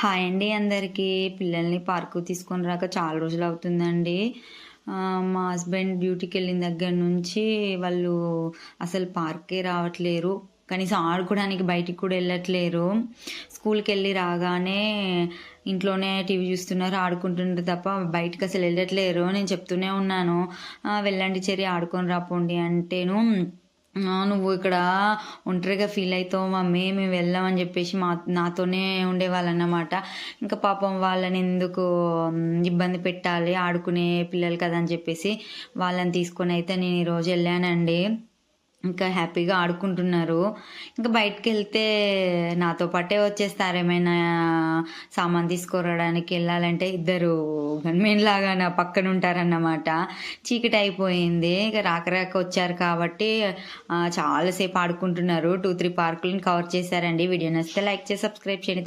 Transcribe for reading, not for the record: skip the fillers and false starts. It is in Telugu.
హాయ్ అండి అందరికీ. పిల్లల్ని పార్కు తీసుకొని రాక చాలా రోజులు అవుతుందండి. మా హస్బెండ్ డ్యూటీకి వెళ్ళిన దగ్గర నుంచి వాళ్ళు అసలు పార్కే రావట్లేరు. కనీసం ఆడుకోవడానికి బయటికి కూడా వెళ్ళట్లేరు. స్కూల్కి వెళ్ళి రాగానే ఇంట్లోనే టీవీ చూస్తున్నారు, ఆడుకుంటున్నారు తప్ప బయటకు అసలు వెళ్ళట్లేరు. నేను చెప్తూనే ఉన్నాను, వెళ్ళండి చెరి ఆడుకొని రాపోండి అంటేను, నువ్వు ఇక్కడ ఒంటరిగా ఫీల్ అవుతావు మమ్మీ, మేము వెళ్ళామని చెప్పేసి నాతోనే ఉండేవాళ్ళన్నమాట. ఇంకా పాపం వాళ్ళని ఎందుకు ఇబ్బంది పెట్టాలి, ఆడుకునే పిల్లలు కదా అని చెప్పేసి వాళ్ళని తీసుకొని అయితే నేను ఈరోజు వెళ్ళానండి. ఇంకా హ్యాపీగా ఆడుకుంటున్నారు. ఇంకా బయటకు వెళ్తే నాతో పాటే వచ్చేస్తారు. ఏమైనా సామాన్ తీసుకురావడానికి వెళ్ళాలంటే ఇద్దరు గన్మెన్ లాగా నా పక్కన ఉంటారన్నమాట. చీకటి అయిపోయింది, ఇక రాక వచ్చారు కాబట్టి చాలాసేపు ఆడుకుంటున్నారు. 2-3 పార్కులను కవర్ చేశారండి. వీడియో నచ్చితే లైక్ చేసి సబ్స్క్రైబ్ చేయండి.